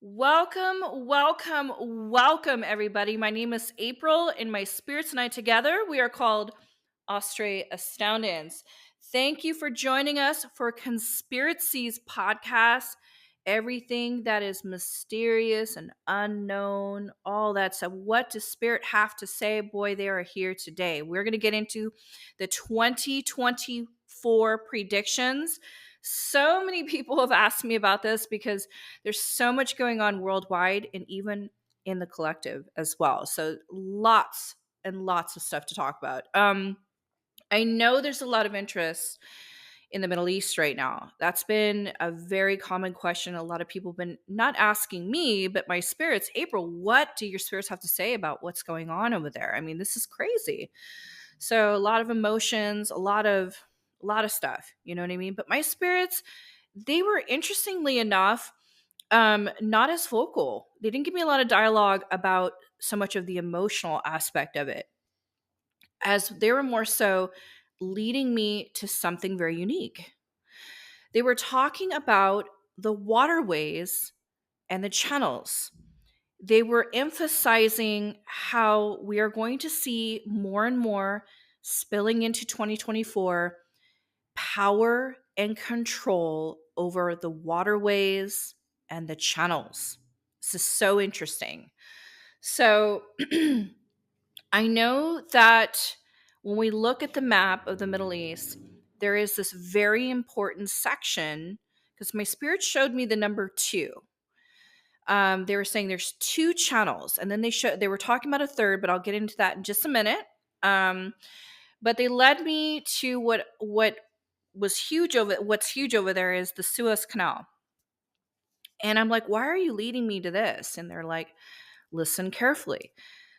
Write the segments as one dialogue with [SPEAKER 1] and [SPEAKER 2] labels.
[SPEAKER 1] Welcome, everybody. My name is April, and my spirits and I together, we are called Ostre Astoundance. Thank you for joining us for Conspiritsees podcast. Everything that is mysterious and unknown, all that stuff. What does spirit have to say? Boy, they are here today. We're going to get into the 2024 predictions. So many people have asked me about this because there's so much going on worldwide and even in the collective as well. So lots and lots of stuff to talk about. I know there's a lot of interest in the Middle East right now. That's been a very common question. A lot of people have been not asking me, but my spirits. April, what do your spirits have to say about what's going on over there? I mean, this is crazy. So a lot of emotions, a lot of stuff, you know what I mean? But my spirits, they were interestingly enough not as vocal. They didn't give me a lot of dialogue about so much of the emotional aspect of it, as they were more so leading me to something very unique. They were talking about the waterways and the channels. They were emphasizing how we are going to see more and more spilling into 2024 power and control over the waterways and the channels. This is so interesting. So I know that when we look at the map of the Middle East, there is this very important section because my spirit showed me the number two. They were saying there's two channels, and then they were talking about a third, but I'll get into that in just a minute. But they led me to what's huge over there is the Suez Canal. And I'm like, why are you leading me to this? And they're like, listen carefully.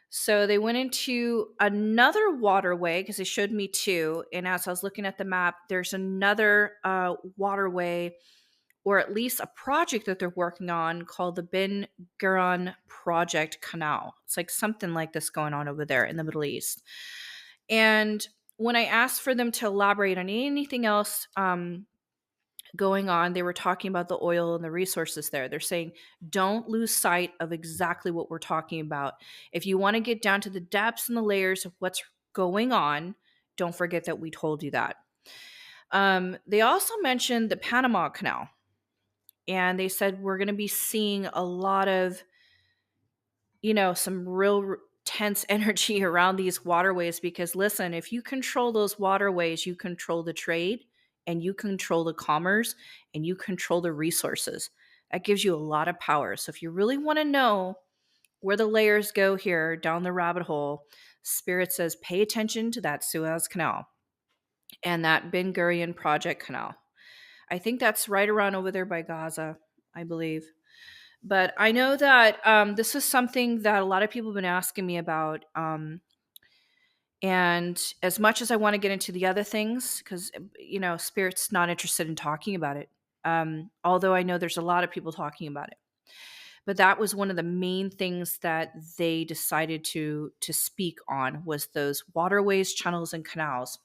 [SPEAKER 1] So they went into another waterway because they showed me two. And as I was looking at the map, there's another waterway, or at least a project that they're working on called the Ben Gurion Project Canal. It's like something like this going on over there in the Middle East. And when I asked for them to elaborate on anything else going on, they were talking about the oil and the resources there. They're saying, don't lose sight of exactly what we're talking about. If you want to get down to the depths and the layers of what's going on, don't forget that we told you that. They also mentioned the Panama Canal. And they said we're going to be seeing a lot of, some real tense energy around these waterways because listen, if you control those waterways, you control the trade and you control the commerce and you control the resources. That gives you a lot of power. So if you really want to know where the layers go here down the rabbit hole, Spirit says pay attention to that Suez Canal and that Ben Gurion Project Canal. I think that's right around over there by Gaza, I believe. But I know that this is something that a lot of people have been asking me about. And as much as I want to get into the other things, because, Spirit's not interested in talking about it, although I know there's a lot of people talking about it. But that was one of the main things that they decided to speak on was those waterways, channels, and canals.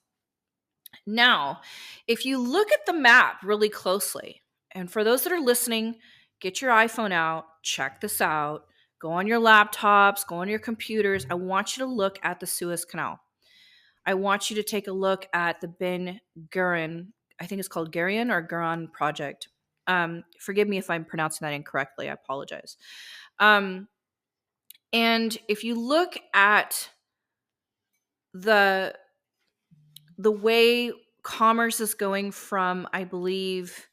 [SPEAKER 1] Now, if you look at the map really closely, and for those that are listening, get your iPhone out, check this out, go on your laptops, go on your computers. I want you to look at the Suez Canal. I want you to take a look at the Ben Gurion, I think it's called Gurion or Gurion Project. Forgive me if I'm pronouncing that incorrectly. I apologize. And if you look at the way commerce is going from, I believe,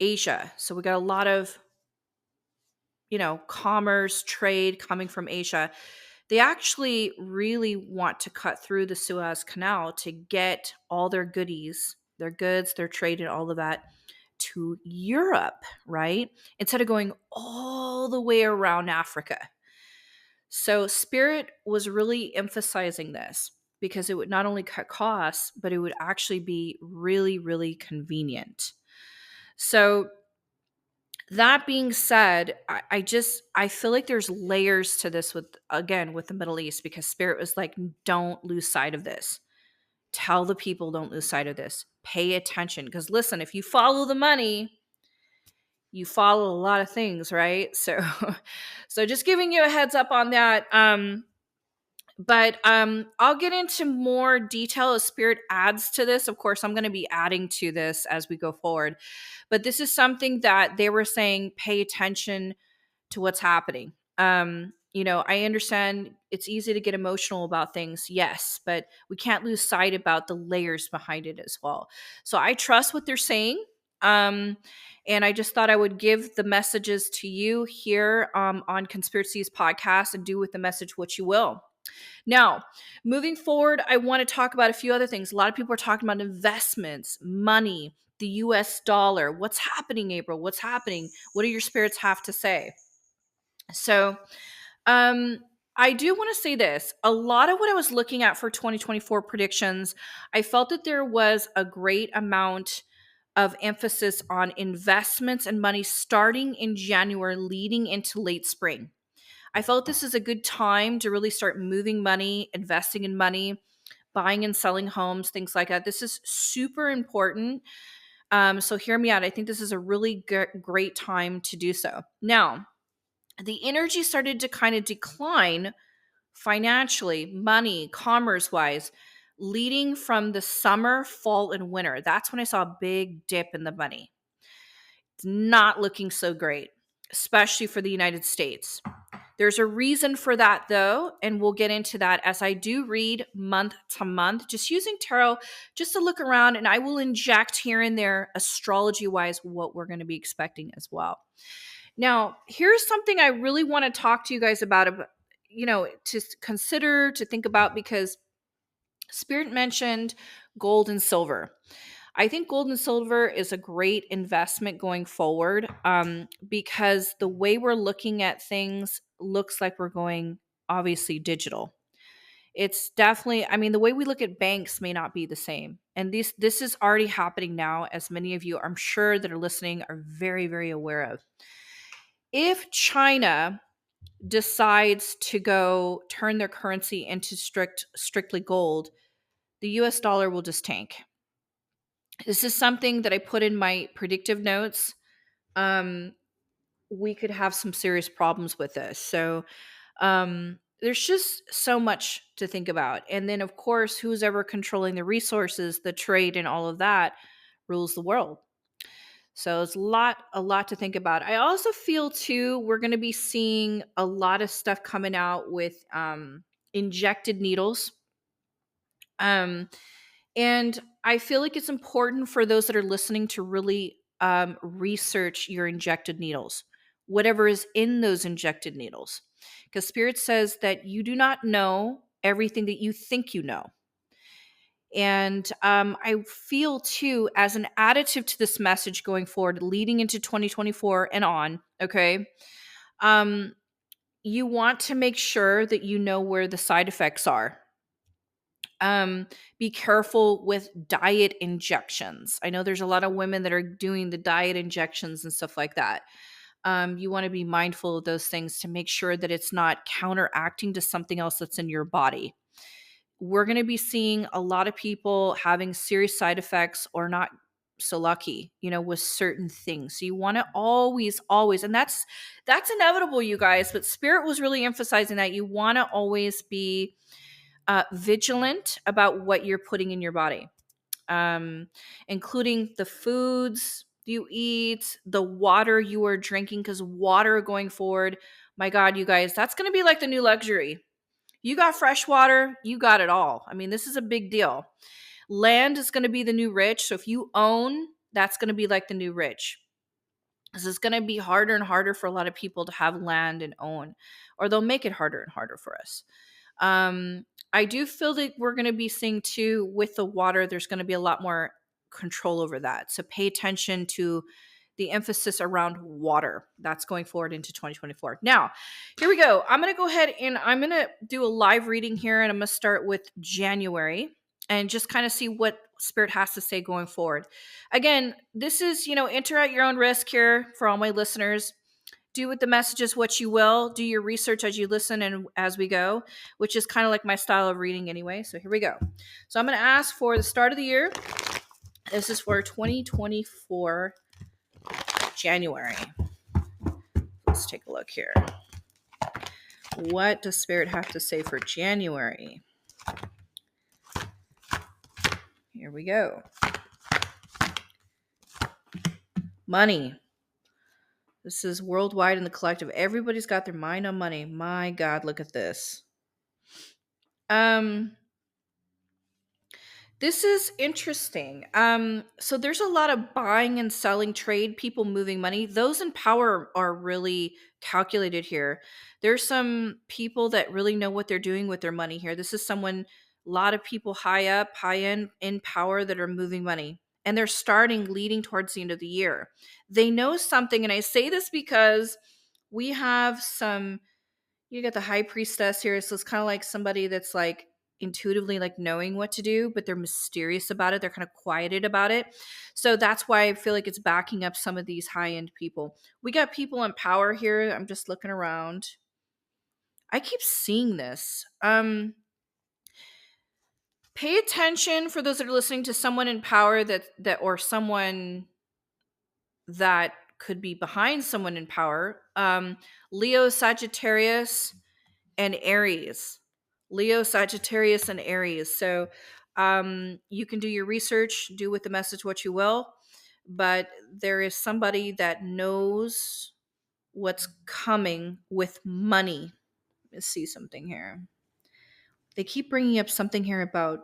[SPEAKER 1] Asia. So we got a lot of, commerce, trade coming from Asia. They actually really want to cut through the Suez Canal to get all their goodies, their goods, their trade, and all of that to Europe, right? Instead of going all the way around Africa. So Spirit was really emphasizing this because it would not only cut costs, but it would actually be really, really convenient. So that being said, I feel like there's layers to this with the Middle East because Spirit was like, don't lose sight of this. Tell the people don't lose sight of this. Pay attention. Because listen, if you follow the money, you follow a lot of things, right? So so just giving you a heads up on that. But I'll get into more detail as Spirit adds to this. Of course, I'm going to be adding to this as we go forward. But this is something that they were saying, pay attention to what's happening. I understand it's easy to get emotional about things, yes, but we can't lose sight about the layers behind it as well. So I trust what they're saying. Um, and I just thought I would give the messages to you here on Conspiracies podcast, and do with the message what you will. Now, moving forward, I want to talk about a few other things. A lot of people are talking about investments, money, the US dollar. What's happening, April? What's happening? What do your spirits have to say? So, um, I do want to say this. A lot of what I was looking at for 2024 predictions, I felt that there was a great amount of emphasis on investments and money starting in January, leading into late spring. I felt this is a good time to really start moving money, investing in money, buying and selling homes, things like that. This is super important. So hear me out. I think this is a really great time to do so. Now, the energy started to kind of decline financially, money, commerce wise, leading from the summer, fall, and winter. That's when I saw a big dip in the money. It's not looking so great, especially for the United States. There's a reason for that, though, and we'll get into that as I do read month to month, just using tarot just to look around, and I will inject here and there, astrology wise, what we're going to be expecting as well. Now, here's something I really want to talk to you guys about, to consider, to think about, because Spirit mentioned gold and silver. I think gold and silver is a great investment going forward, because the way we're looking at things looks like we're going obviously digital. It's definitely, I mean, the way we look at banks may not be the same. And this is already happening now, as many of you, I'm sure, that are listening are very, very aware of. If China decides to go turn their currency into strictly gold, the US dollar will just tank. This is something that I put in my predictive notes. We could have some serious problems with this. So there's just so much to think about. And then, of course, who's ever controlling the resources, the trade, and all of that rules the world. So it's a lot to think about. I also feel too, we're going to be seeing a lot of stuff coming out with injected needles. And I feel like it's important for those that are listening to really research your injected needles, whatever is in those injected needles. Because Spirit says that you do not know everything that you think you know. And I feel too, as an additive to this message going forward, leading into 2024 and on, okay, you want to make sure that you know where the side effects are. Be careful with diet injections. I know there's a lot of women that are doing the diet injections and stuff like that. You want to be mindful of those things to make sure that it's not counteracting to something else that's in your body. We're going to be seeing a lot of people having serious side effects or not so lucky, with certain things. So you want to always, and that's inevitable, you guys, but Spirit was really emphasizing that you want to always be vigilant about what you're putting in your body, including the foods you eat, the water you are drinking, because water going forward, my God, you guys, that's going to be like the new luxury. You got fresh water, you got it all. I mean, this is a big deal. Land is going to be the new rich. So if you own, that's going to be like the new rich. This is going to be harder and harder for a lot of people to have land and own, or they'll make it harder and harder for us. I do feel that we're going to be seeing too, with the water, there's going to be a lot more control over that. So pay attention to the emphasis around water. That's going forward into 2024. Now, here we go. I'm going to go ahead and I'm going to do a live reading here, and I'm going to start with January and just kind of see what Spirit has to say going forward. Again, this is, enter at your own risk here for all my listeners. Do with the messages what you will. Do your research as you listen and as we go, which is kind of like my style of reading anyway. So here we go. So I'm going to ask for the start of the year. This is for 2024 January. Let's take a look here. What does Spirit have to say for January? Here we go. Money. This is worldwide in the collective. Everybody's got their mind on money. My God, look at this. This is interesting. So there's a lot of buying and selling trade, people moving money. Those in power are really calculated here. There's some people that really know what they're doing with their money here. This is someone, a lot of people high up, high in power that are moving money. And they're starting leading towards the end of the year. They know something, and I say this because we have some, you got the high priestess here, so it's kind of like somebody that's like intuitively like knowing what to do, but they're mysterious about it. They're kind of quieted about it. So that's why I feel like it's backing up some of these high-end people. We got people in power here. I'm just looking around. I keep seeing this. Pay attention, for those that are listening, to someone in power that or someone that could be behind someone in power. Leo, Sagittarius, and Aries. Leo, Sagittarius, and Aries. So you can do your research, do with the message what you will, but there is somebody that knows what's coming with money. Let's see something here. They keep bringing up something here about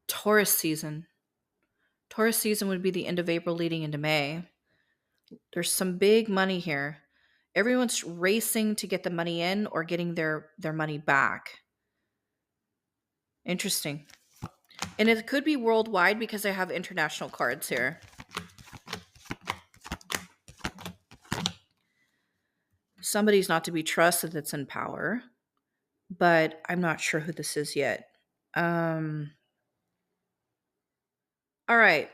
[SPEAKER 1] Taurus season. Taurus season would be the end of April leading into May. There's some big money here. Everyone's racing to get the money in or getting their money back. Interesting. And it could be worldwide because I have international cards here. Somebody's not to be trusted that's in power, but I'm not sure who this is yet. All right.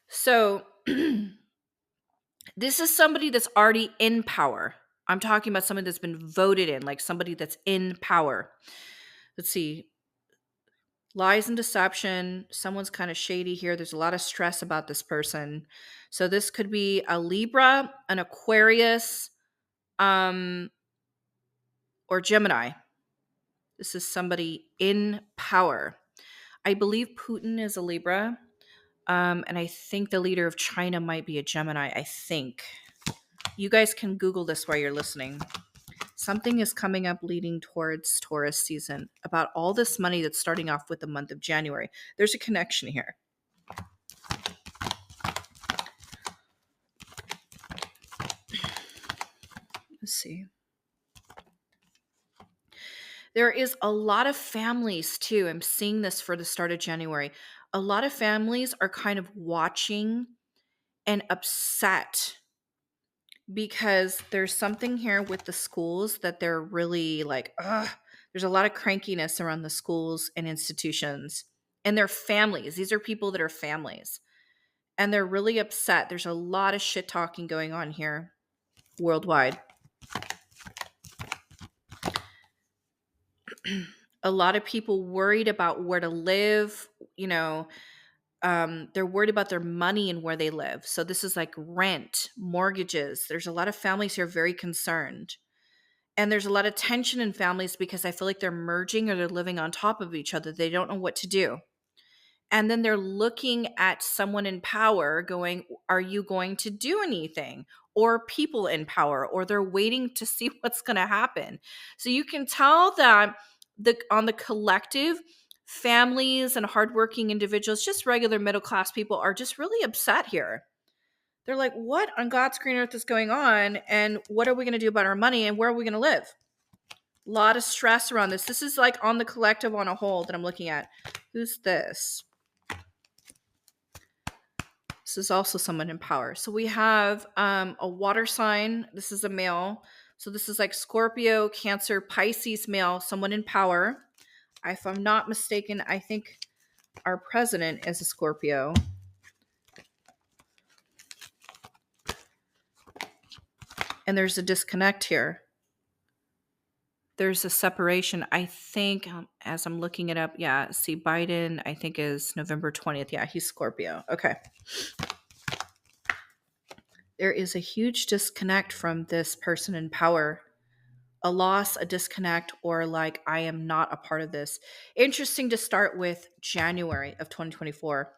[SPEAKER 1] So this is somebody that's already in power. I'm talking about somebody that's been voted in, like somebody that's in power. Let's see. Lies and deception. Someone's kind of shady here. There's a lot of stress about this person. So this could be a Libra, an Aquarius, or Gemini. This is somebody in power. I believe Putin is a Libra. And I think the leader of China might be a Gemini. I think. You guys can Google this while you're listening. Something is coming up leading towards Taurus season about all this money that's starting off with the month of January. There's a connection here. Let's see. There is a lot of families too. I'm seeing this for the start of January. A lot of families are kind of watching and upset because there's something here with the schools that they're really like, ugh. There's a lot of crankiness around the schools and institutions and their families. These are people that are families and they're really upset. There's a lot of shit talking going on here worldwide. A lot of people worried about where to live, they're worried about their money and where they live. So this is like rent, mortgages. There's a lot of families here very concerned. And there's a lot of tension in families because I feel like they're merging or they're living on top of each other. They don't know what to do. And then they're looking at someone in power going, are you going to do anything? Or people in power, or they're waiting to see what's going to happen. So you can tell that on the collective, families and hardworking individuals, just regular middle class people, are just really upset here. They're like, what on God's green earth is going on? And what are we going to do about our money? And where are we going to live? A lot of stress around this. This is like on the collective on a whole that I'm looking at. Who's this? This is also someone in power. So we have a water sign. This is a male. So this is like Scorpio, Cancer, Pisces male, someone in power. If I'm not mistaken, I think our president is a Scorpio. And there's a disconnect here. There's a separation. I think, as I'm looking it up, see, Biden, I think is November 20th. Yeah, he's Scorpio. Okay. there is a huge disconnect from this person in power, a loss, a disconnect, or like, I am not a part of this. Interesting to start with January of 2024.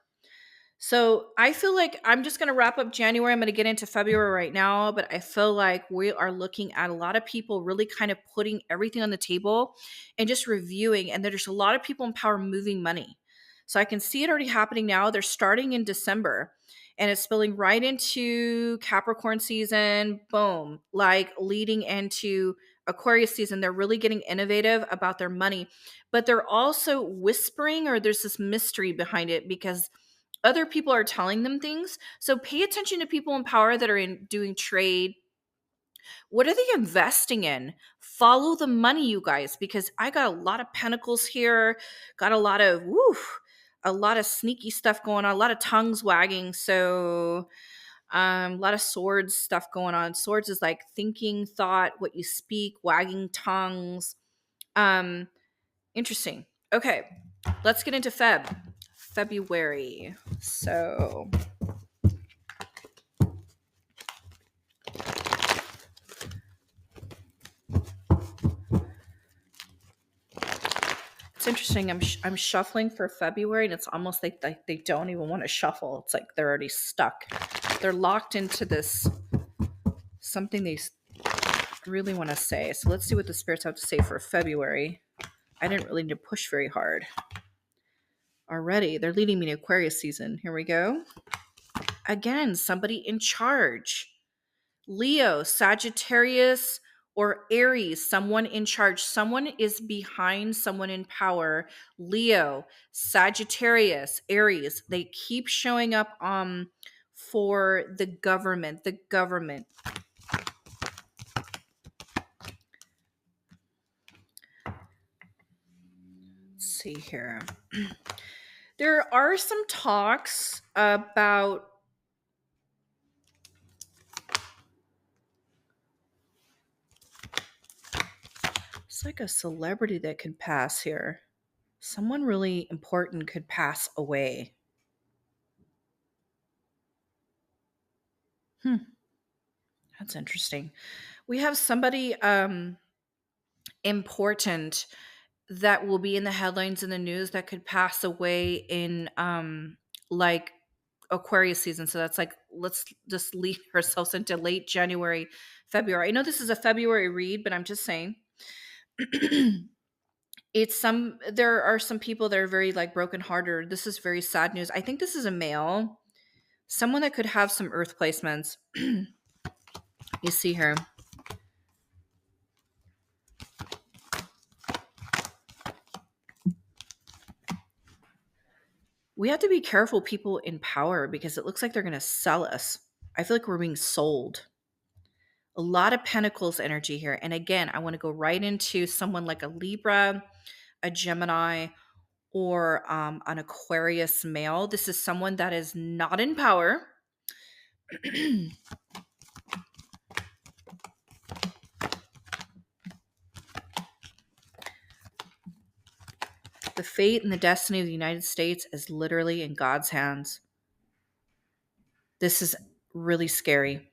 [SPEAKER 1] So I feel like I'm just going to wrap up January. I'm going to get into February right now, but I feel like we are looking at a lot of people really kind of putting everything on the table and just reviewing. And there's a lot of people in power moving money. So I can see it already happening now. They're starting in December and it's spilling right into Capricorn season. Boom, like leading into Aquarius season. They're really getting innovative about their money, but they're also whispering, or there's this mystery behind it because other people are telling them things. So pay attention to people in power that are in doing trade. What are they investing in? Follow the money, you guys, because I got a lot of pentacles here, got a lot of sneaky stuff going on, a lot of tongues wagging. So a lot of swords stuff going on. Swords is like thinking, thought, what you speak, wagging tongues. Um, Interesting. Okay, let's get into February. So it's interesting. I'm shuffling for February, and it's almost like they don't even want to shuffle. It's like they're already stuck. They're locked into this something they really want to say. So let's see what the spirits have to say for February. I didn't really need to push very hard. Already, they're leading me to Aquarius season. Here we go. Again, somebody in charge. Leo, Sagittarius, or Aries, someone in charge. Someone is behind someone in power. Leo, Sagittarius, Aries, they keep showing up for the government. The government. Let's see here. There are some talks about it's like a celebrity that could pass here. Someone really important could pass away. That's interesting. We have somebody important that will be in the headlines in the news that could pass away in like Aquarius season. So that's like, let's just lead ourselves into late January, February. I know this is a February read, but I'm just saying. There are some people that are very like brokenhearted. This is very sad news. I think this is a male, someone that could have some earth placements. You see her. We have to be careful, people in power, because it looks like they're going to sell us. I feel like we're being sold. A lot of pentacles energy here. And again, I want to go right into someone like a Libra, a Gemini, or an Aquarius male. This is someone that is not in power. The fate and the destiny of the United States is literally in God's hands. This is really scary.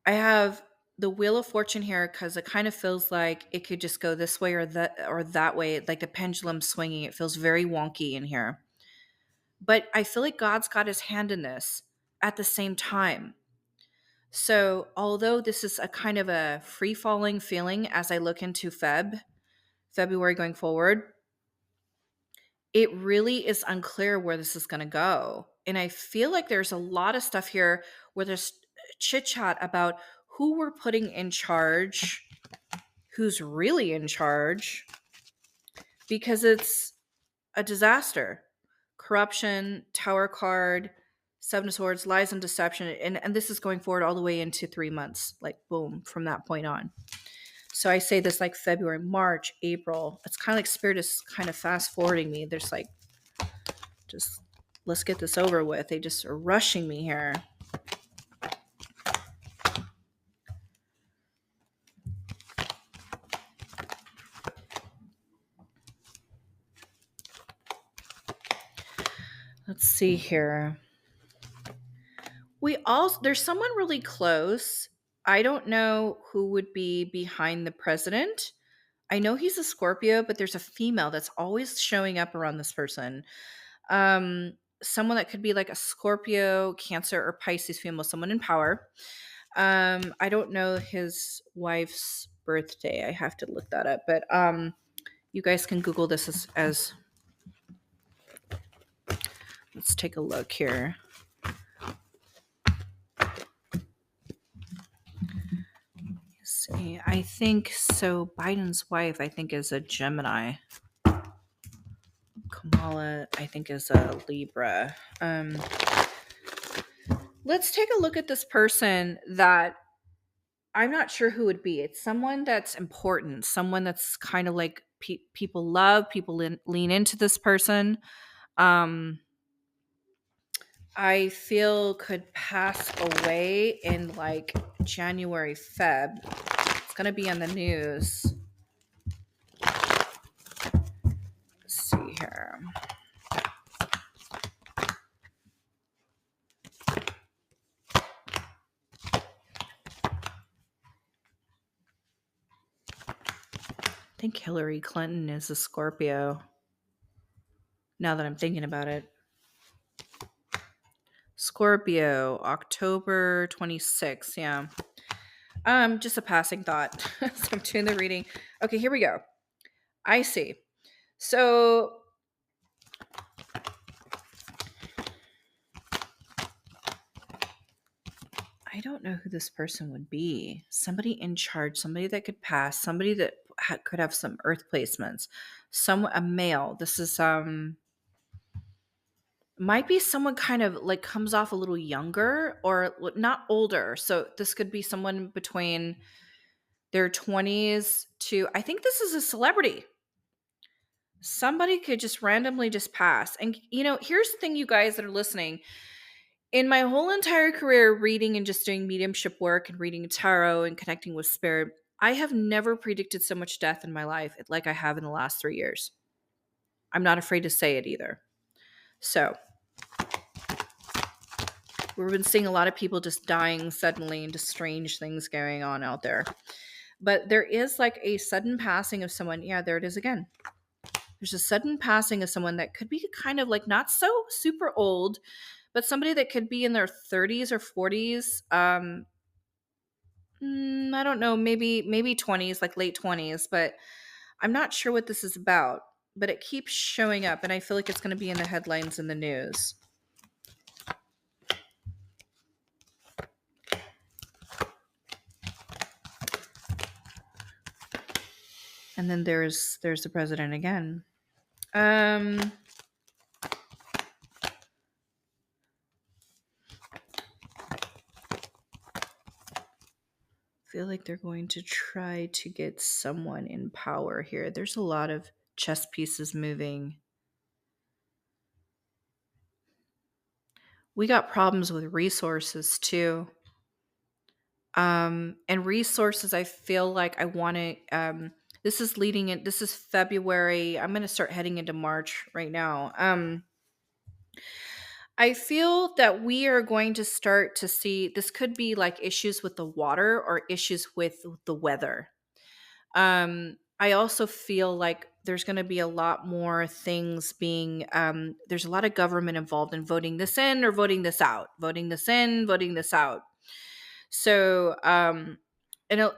[SPEAKER 1] I have the Wheel of Fortune here because it kind of feels like it could just go this way or that way, like the pendulum swinging. It feels very wonky in here. But I feel like God's got his hand in this at the same time. So although this is a kind of a free-falling feeling as I look into February going forward, it really is unclear where this is going to go. And I feel like there's a lot of stuff here where there's chit chat about who we're putting in charge, who's really in charge, because it's a disaster. Corruption, Tower card, Seven of Swords, lies and deception. And this is going forward all the way into 3 months, like boom, from that point on. So I say this like February, March, April. It's kind of like Spirit is kind of fast forwarding me. There's like, just let's get this over with. They just are rushing me here. Let's see here. We also there's someone really close. I don't know who would be behind the president. I know he's a Scorpio, but there's a female that's always showing up around this person. Someone that could be like a Scorpio, Cancer, or Pisces female, someone in power. I don't know his wife's birthday. I have to look that up, but you guys can Google this as let's take a look here. Let's see, I think so. Biden's wife, I think, is a Gemini. Kamala, I think, is a Libra. Let's take a look at this person that I'm not sure who it would be. It's someone that's important, someone that's kind of like people love, people lean into this person. I feel could pass away in like January, Feb. It's going to be on the news. Let's see here. I think Hillary Clinton is a Scorpio. Now that I'm thinking about it. Scorpio, October 26th. Yeah. Just a passing thought. So I'm doing the reading. Okay, here we go. I see. So I don't know who this person would be. Somebody in charge, somebody that could pass, somebody that could have some earth placements. A male. This is might be someone kind of like comes off a little younger or not older. So this could be someone between their 20s to, I think this is a celebrity. Somebody could just randomly just pass. And here's the thing, you guys that are listening. In my whole entire career reading and just doing mediumship work and reading tarot and connecting with spirit, I have never predicted so much death in my life like I have in the last 3 years. I'm not afraid to say it either. So we've been seeing a lot of people just dying suddenly and just strange things going on out there. But there is like a sudden passing of someone. Yeah, there it is again. There's a sudden passing of someone that could be kind of like not so super old, but somebody that could be in their 30s or 40s. I don't know, maybe 20s, like late 20s, but I'm not sure what this is about. But it keeps showing up, and I feel like it's going to be in the headlines in the news. And then there's the president again. I feel like they're going to try to get someone in power here. There's a lot of chess pieces moving. We got problems with resources too. And resources, I feel like I want to, this is this is February. I'm going to start heading into March right now. I feel that we are going to start to see, this could be like issues with the water or issues with the weather. I also feel like there's going to be a lot more things being, there's a lot of government involved in voting this in or voting this out, voting this in, voting this out. So, and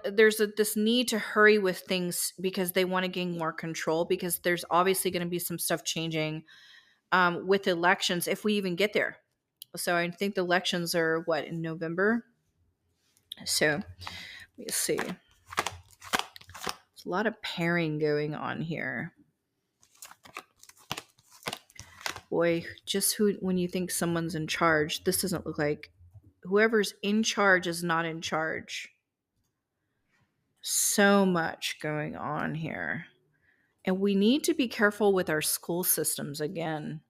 [SPEAKER 1] there's this need to hurry with things because they want to gain more control, because there's obviously going to be some stuff changing with elections if we even get there. So I think the elections are in November. So let me see. There's a lot of pairing going on here. Boy, just when you think someone's in charge, this doesn't look like whoever's in charge is not in charge. So much going on here. And we need to be careful with our school systems again.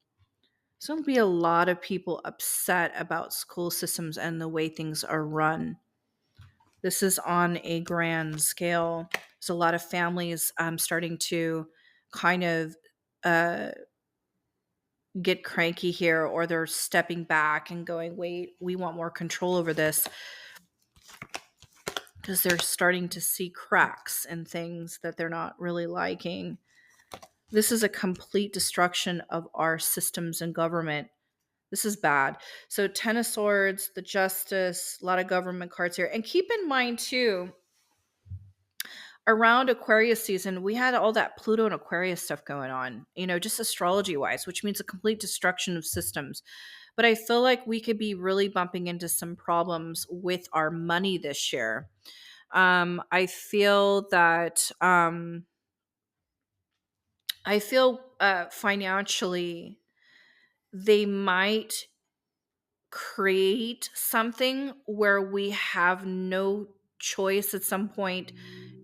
[SPEAKER 1] There's going to be a lot of people upset about school systems and the way things are run. This is on a grand scale. There's a lot of families starting to kind of get cranky here, or they're stepping back and going, wait, we want more control over this, because they're starting to see cracks and things that they're not really liking. This is a complete destruction of our systems and government. This is bad. So, Ten of Swords, the Justice, a lot of government cards here. And keep in mind, too, around Aquarius season, we had all that Pluto and Aquarius stuff going on, just astrology wise, which means a complete destruction of systems. But I feel like we could be really bumping into some problems with our money this year. I feel that financially they might create something where we have no choice at some point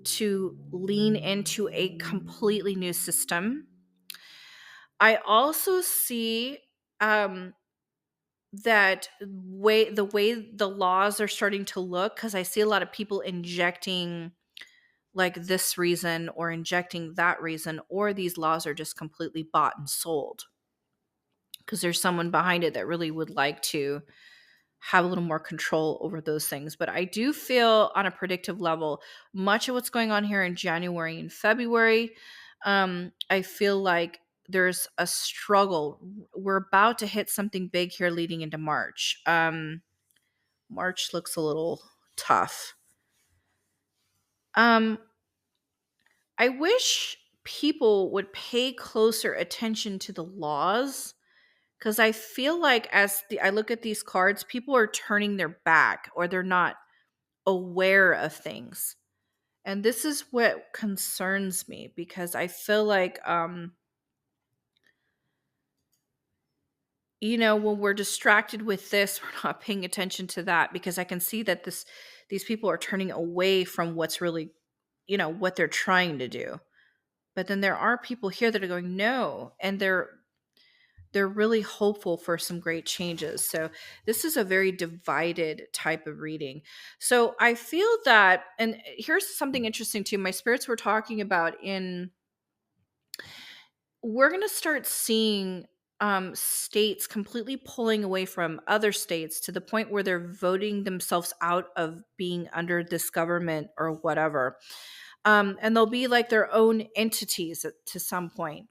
[SPEAKER 1] to lean into a completely new system. I also see um, that the way the laws are starting to look, because I see a lot of people injecting like this reason or injecting that reason, or these laws are just completely bought and sold because there's someone behind it that really would like to have a little more control over those things. But I do feel on a predictive level, much of what's going on here in January and February, I feel like there's a struggle. We're about to hit something big here leading into March. March looks a little tough. Um, I wish people would pay closer attention to the laws, because I feel like I look at these cards, people are turning their back or they're not aware of things. And this is what concerns me, because I feel like when we're distracted with this, we're not paying attention to that, because I can see that these people are turning away from what's really, what they're trying to do. But then there are people here that are going no, and they're really hopeful for some great changes. So this is a very divided type of reading. So I feel that, and here's something interesting too. My spirits were talking about we're going to start seeing states completely pulling away from other states to the point where they're voting themselves out of being under this government or whatever. And they'll be like their own entities to some point,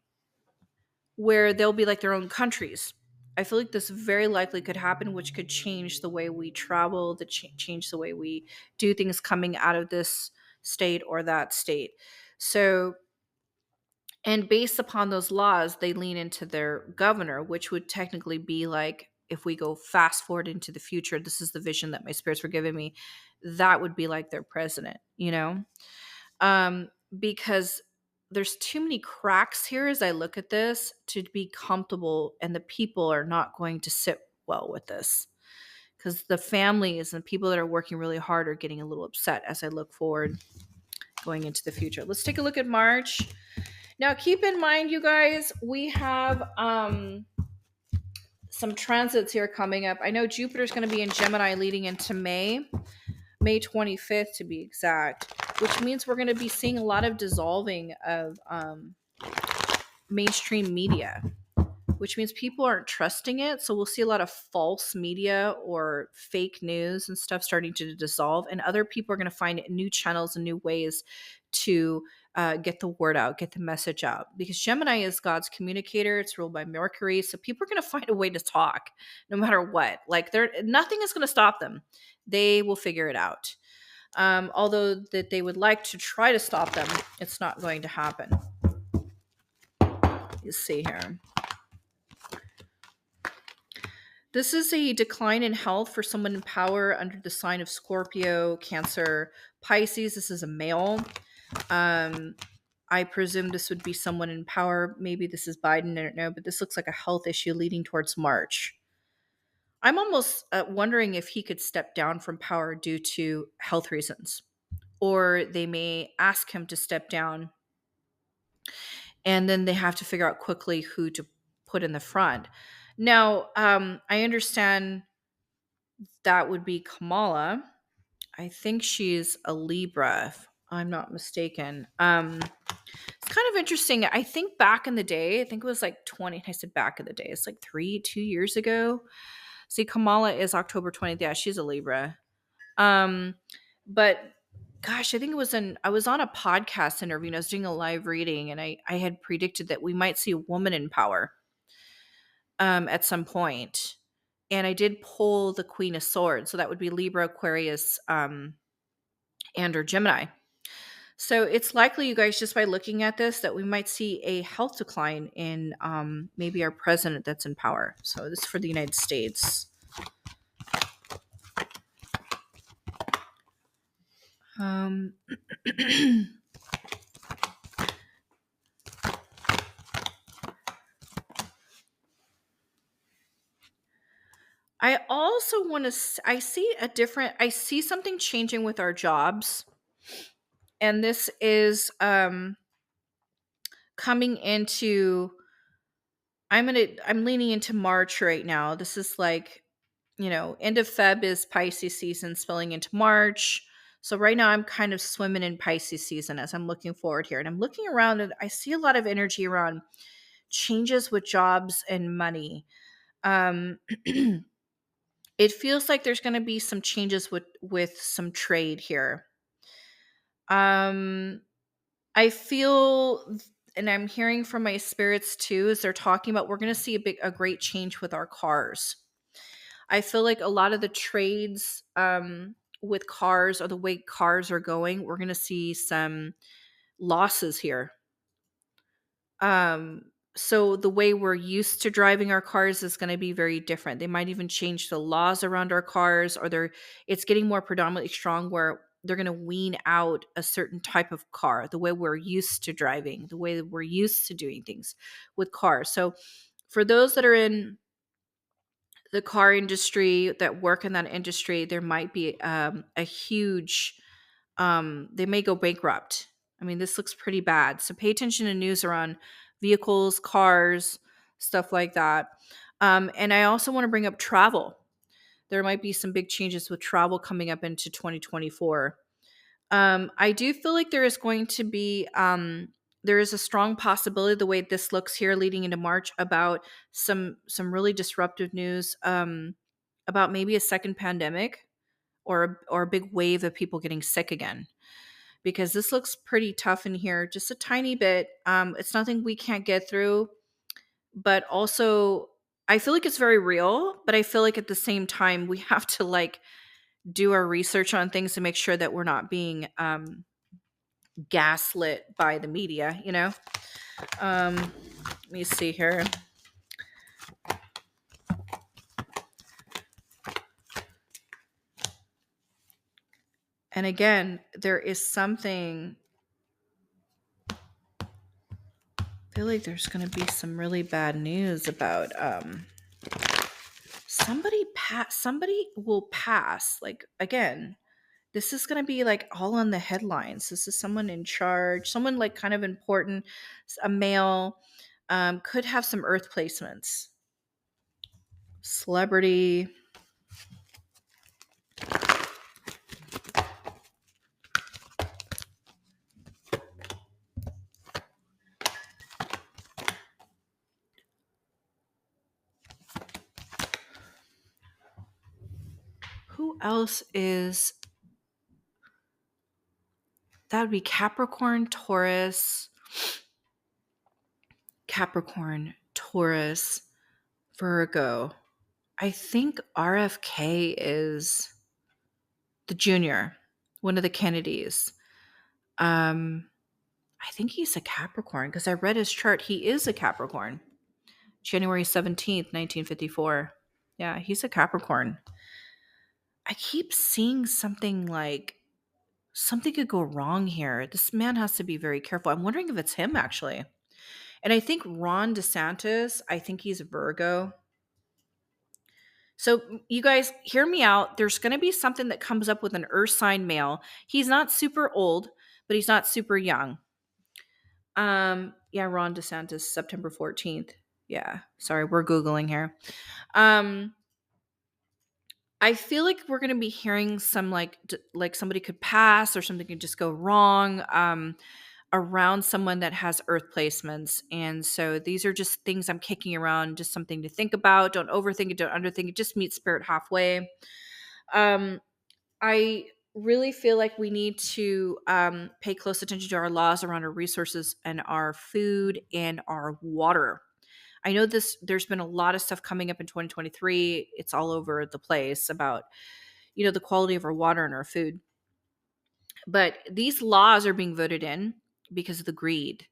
[SPEAKER 1] where they'll be like their own countries. I feel like this very likely could happen, which could change the way we travel, change the way we do things coming out of this state or that state. So, and based upon those laws, they lean into their governor, which would technically be like, if we go fast forward into the future, this is the vision that my spirits were giving me, that would be like their president. Because there's too many cracks here as I look at this to be comfortable, and the people are not going to sit well with this, because the families and people that are working really hard are getting a little upset as I look forward going into the future. Let's take a look at March. Now, keep in mind, you guys, we have some transits here coming up. I know Jupiter's going to be in Gemini leading into May 25th to be exact, which means we're going to be seeing a lot of dissolving of mainstream media, which means people aren't trusting it. So we'll see a lot of false media or fake news and stuff starting to dissolve, and other people are going to find new channels and new ways to get the word out, get the message out, because Gemini is God's communicator. It's ruled by Mercury. So people are going to find a way to talk no matter what. Like nothing is going to stop them. They will figure it out. Although that they would like to try to stop them, it's not going to happen. You see here. This is a decline in health for someone in power under the sign of Scorpio, Cancer, Pisces. This is a male. I presume this would be someone in power. Maybe this is Biden. I don't know. But this looks like a health issue leading towards March. I'm almost wondering if he could step down from power due to health reasons. Or they may ask him to step down, and then they have to figure out quickly who to put in the front. Now, I understand that would be Kamala. I think she's a Libra, if I'm not mistaken. It's kind of interesting. I think back in the day, I think it was like 20, I said back in the day, it's like 2 years ago. See, Kamala is October 20th. Yeah, she's a Libra. Um, but gosh, I think I was on a podcast interview and I was doing a live reading, and I had predicted that we might see a woman in power at some point. And I did pull the Queen of Swords. So that would be Libra, Aquarius, and or Gemini. So it's likely, you guys, just by looking at this, that we might see a health decline in maybe our president that's in power. So this is for the United States. Um, I also want to, I see something changing with our jobs. And this is coming into, I'm leaning into March right now. This is like, end of Feb is Pisces season spilling into March. So right now I'm kind of swimming in Pisces season as I'm looking forward here. And I'm looking around and I see a lot of energy around changes with jobs and money. Um, it feels like there's going to be some changes with some trade here. Um, I feel, and I'm hearing from my spirits too, is they're talking about we're going to see a great change with our cars. I feel like a lot of the trades with cars, or the way cars are going, we're going to see some losses here. So the way we're used to driving our cars is going to be very different. They might even change the laws around our cars, or it's getting more predominantly strong where they're going to wean out a certain type of car, the way we're used to driving, the way that we're used to doing things with cars. So for those that are in the car industry, that work in that industry, there might be a huge, they may go bankrupt. I mean, this looks pretty bad. So pay attention to news around vehicles, cars, stuff like that. And I also want to bring up travel. There might be some big changes with travel coming up into 2024. I do feel like there is going to be there is a strong possibility, the way this looks here leading into March, about some really disruptive news about maybe a second pandemic, or a big wave of people getting sick again, because this looks pretty tough in here, just a tiny bit. It's nothing we can't get through, but also I feel like it's very real, but I feel like at the same time we have to like do our research on things to make sure that we're not being gaslit by the media, let me see here. And again, there is something, I feel like there's going to be some really bad news about somebody will pass, like, again, this is going to be like all on the headlines. This is someone in charge, someone like kind of important, a male, could have some earth placements, celebrity. Who else is, that would be Capricorn, Taurus, Virgo. I think RFK is the junior, one of the Kennedys. I think he's a Capricorn because I read his chart. He is a Capricorn. January 17th, 1954. Yeah, he's a Capricorn. I keep seeing something like something could go wrong here. This man has to be very careful. I'm wondering if it's him actually. And I think Ron DeSantis, I think he's a Virgo. So you guys hear me out. There's going to be something that comes up with an earth sign male. He's not super old, but he's not super young. Yeah, Ron DeSantis, September 14th. Yeah, sorry, we're Googling here. I feel like we're going to be hearing some like somebody could pass or something could just go wrong. around someone that has earth placements. And so these are just things I'm kicking around, just something to think about. Don't overthink it, don't underthink it, just meet spirit halfway. Um, I really feel like we need to pay close attention to our laws around our resources and our food and our water. I know there's been a lot of stuff coming up in 2023. It's all over the place about, the quality of our water and our food. But these laws are being voted in because of the greed.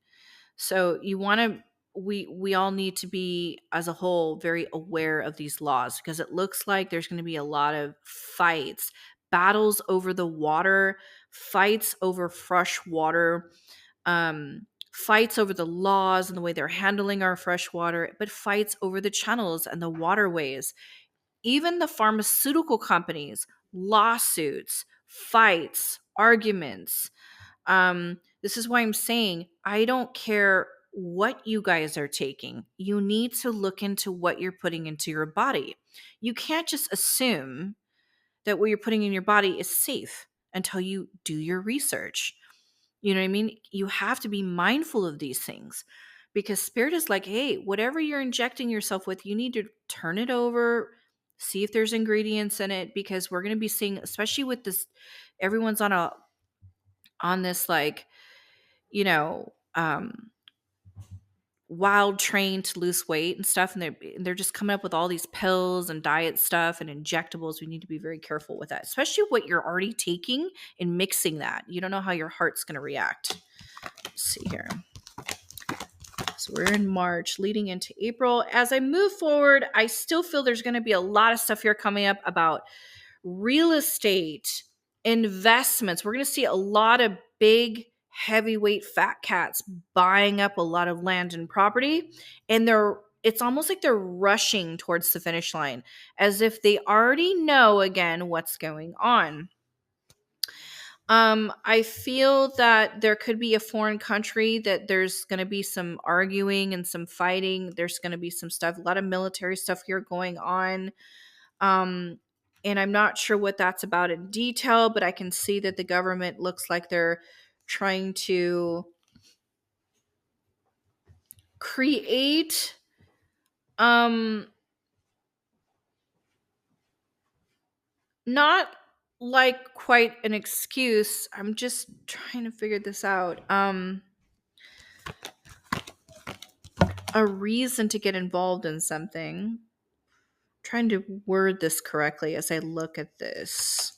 [SPEAKER 1] So you want to we all need to be as a whole very aware of these laws, because it looks like there's going to be a lot of fights, battles over the water, fights over fresh water, fights over the laws and the way they're handling our fresh water, but fights over the channels and the waterways. Even the pharmaceutical companies, lawsuits, fights, arguments. This is why I'm saying I don't care what you guys are taking. You need to look into what you're putting into your body. You can't just assume that what you're putting in your body is safe until you do your research. You know what I mean? You have to be mindful of these things, because spirit is like, hey, whatever you're injecting yourself with, you need to turn it over, see if there's ingredients in it, because we're going to be seeing, especially with this, everyone's on this, like, you know, wild train to lose weight and stuff, and they're just coming up with all these pills and diet stuff and injectables. We need to be very careful with that, especially what you're already taking and mixing that. You don't know how your heart's going to react. Let's see here. So we're in March leading into April. As I move forward, I still feel there's going to be a lot of stuff here coming up about real estate, investments. We're going to see a lot of big, heavyweight fat cats buying up a lot of land and property. And it's almost like they're rushing towards the finish line, as if they already know, again, what's going on. I feel that there could be a foreign country that there's going to be some arguing and some fighting. There's going to be some stuff, a lot of military stuff here going on. Um, and I'm not sure what that's about in detail, but I can see that the government looks like they're trying to create not like quite an excuse. I'm just trying to figure this out. A reason to get involved in something. Trying to word this correctly as I look at this.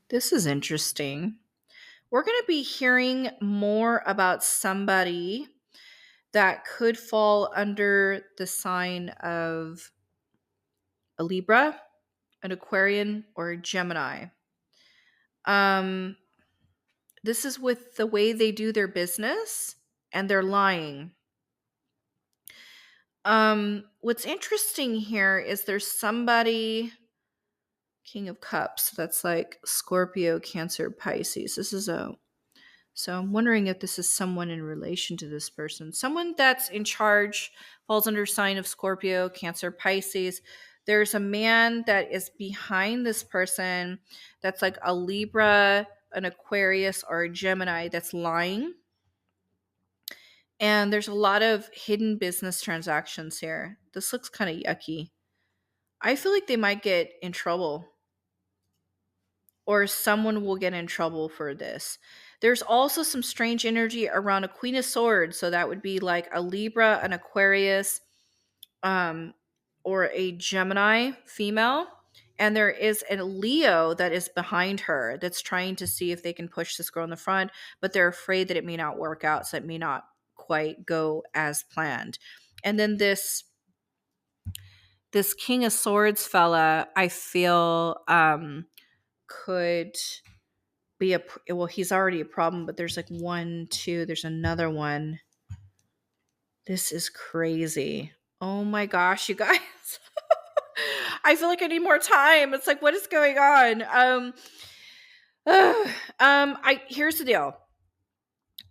[SPEAKER 1] This is interesting. We're going to be hearing more about somebody that could fall under the sign of a Libra, an Aquarian, or a Gemini. This is with the way they do their business, and they're lying. What's interesting here is there's somebody, King of Cups, that's like Scorpio, Cancer, Pisces. So I'm wondering if this is someone in relation to this person. Someone that's in charge, falls under sign of Scorpio, Cancer, Pisces. There's a man that is behind this person that's like a Libra, an Aquarius, or a Gemini that's lying. And there's a lot of hidden business transactions here. This looks kind of yucky. I feel like they might get in trouble, or someone will get in trouble for this. There's also some strange energy around a Queen of Swords. So that would be like a Libra, an Aquarius, or a Gemini female. And there is a Leo that is behind her that's trying to see if they can push this girl in the front, but they're afraid that it may not work out. So it may not quite go as planned. And then this King of Swords fella, I feel could be he's already a problem, but there's like one, two, there's another one. This is crazy. Oh my gosh, you guys. I feel like I need more time. It's like, what is going on? Here's the deal.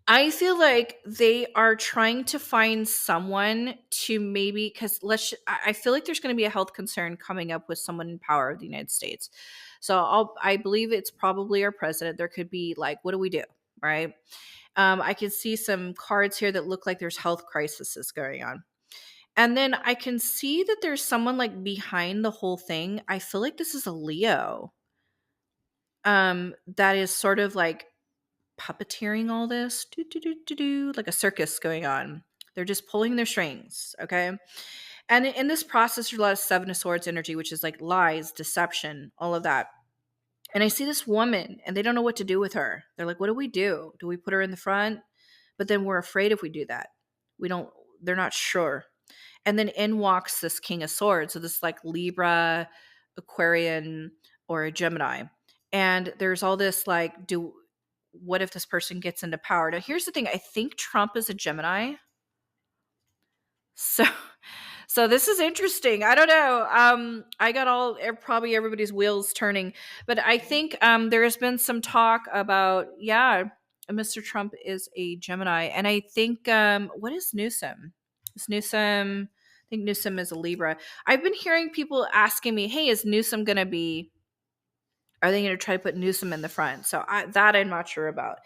[SPEAKER 1] I feel like they are trying to find someone to maybe, because I feel like there's going to be a health concern coming up with someone in power of the United States. So I believe it's probably our president. There could be like, what do we do? Right. I can see some cards here that look like there's health crises going on. And then I can see that there's someone like behind the whole thing. I feel like this is a Leo. That is sort of like puppeteering all this, do, do, do, do, do, like a circus going on. They're just pulling their strings, okay? And in this process, there's a lot of Seven of Swords energy, which is like lies, deception, all of that. And I see this woman, and they don't know what to do with her. They're like, what do we do? Do we put her in the front? But then we're afraid if we do that. We don't, they're not sure. And then in walks this King of Swords. So this like Libra, Aquarian, or a Gemini. And there's all this like, what if this person gets into power? Now, here's the thing. I think Trump is a Gemini. So so this is interesting. I don't know. I got probably everybody's wheels turning, but I think there has been some talk about, yeah, Mr. Trump is a Gemini, and I think what is Newsom? Is Newsom? I think Newsom is a Libra. I've been hearing people asking me, "Hey, is Newsom going to be? Are they going to try to put Newsom in the front?" So that I'm not sure about.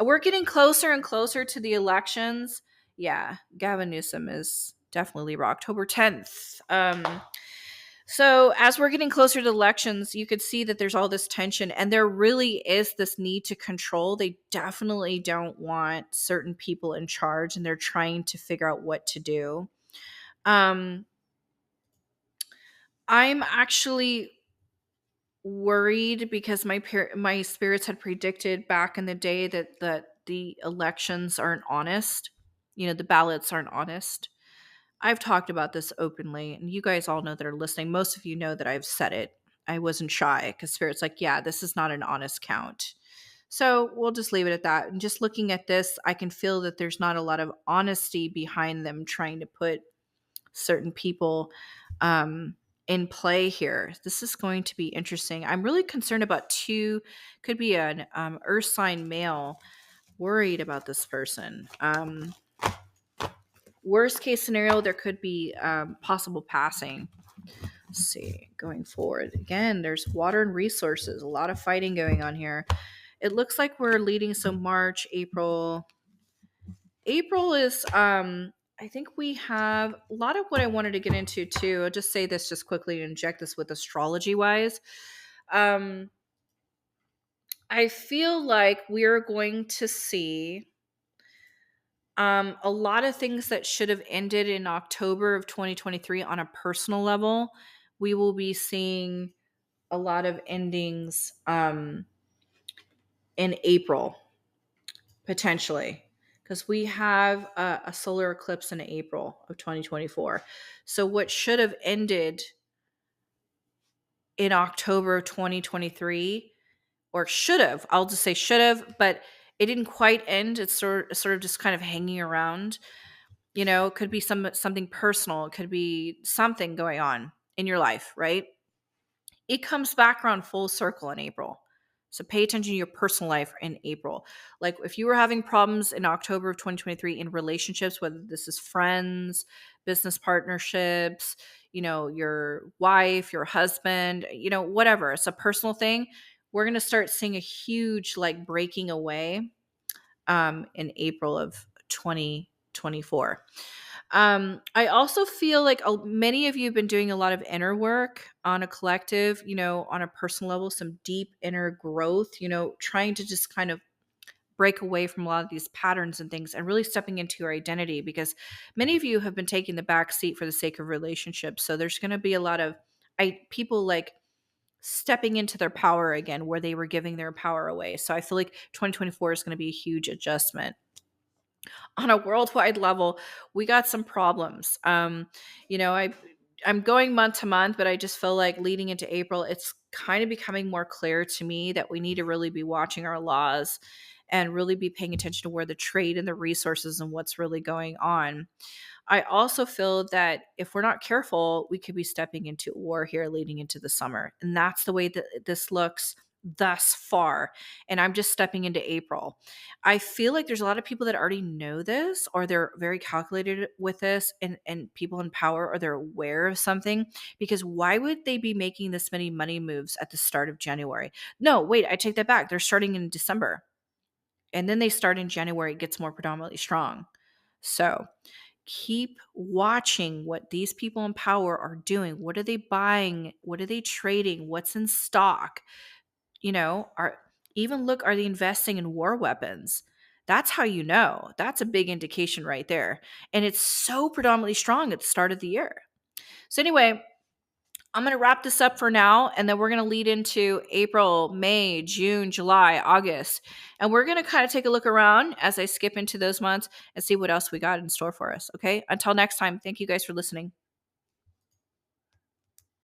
[SPEAKER 1] We're getting closer and closer to the elections. Yeah, Gavin Newsom is definitely Libra, October 10th. So as we're getting closer to elections, you could see that there's all this tension, and there really is this need to control. They definitely don't want certain people in charge, and they're trying to figure out what to do. Um, I'm actually worried because my spirits had predicted back in the day that the elections aren't honest. You know, the ballots aren't honest. I've talked about this openly, and you guys all know that are listening. Most of you know that I've said it. I wasn't shy because Spirit's like, yeah, this is not an honest count. So we'll just leave it at that. And just looking at this, I can feel that there's not a lot of honesty behind them trying to put certain people in play here. This is going to be interesting. I'm really concerned about could be an earth sign male, worried about this person. Worst case scenario, there could be possible passing. Let's see, going forward. Again, there's water and resources, a lot of fighting going on here. It looks like we're leading, so March, April. April is I think we have a lot of what I wanted to get into too. I'll just say this just quickly to inject this with astrology wise. I feel like we're going to see a lot of things that should have ended in October of 2023 on a personal level. We will be seeing a lot of endings in April, potentially, because we have a solar eclipse in April of 2024. So what should have ended in October of 2023, or should have, I'll just say should have, but it didn't quite end. It's sort of just kind of hanging around. You know, it could be something personal. It could be something going on in your life, right? It comes back around full circle in April. So pay attention to your personal life in April. Like if you were having problems in October of 2023 in relationships, whether this is friends, business partnerships, you know, your wife, your husband, you know, whatever, it's a personal thing. We're going to start seeing a huge like breaking away in April of 2024. I also feel like many of you have been doing a lot of inner work on a collective, you know, on a personal level, some deep inner growth, you know, trying to just kind of break away from a lot of these patterns and things and really stepping into your identity, because many of you have been taking the back seat for the sake of relationships. So there's going to be a lot of people like stepping into their power again where they were giving their power away. So I feel like 2024 is going to be a huge adjustment. On a worldwide level, we got some problems. You know, I'm going month to month, but I just feel like leading into April, it's kind of becoming more clear to me that we need to really be watching our laws and really be paying attention to where the trade and the resources and what's really going on. I also feel that if we're not careful, we could be stepping into war here leading into the summer. And that's the way that this looks thus far, and I'm just stepping into April. I feel like there's a lot of people that already know this, or they're very calculated with this, and people in power, or they're aware of something, because why would they be making this many money moves at the start of January? No, wait, I take that back. They're starting in December. And then they start in January, it gets more predominantly strong. So, keep watching what these people in power are doing. What are they buying? What are they trading? What's in stock? Are even look, are they investing in war weapons? That's how you know. That's a big indication right there. And it's so predominantly strong at the start of the year. So anyway, I'm going to wrap this up for now, and then we're going to lead into April, May, June, July, August. And we're going to kind of take a look around as I skip into those months and see what else we got in store for us. Okay. Until next time, thank you guys for listening.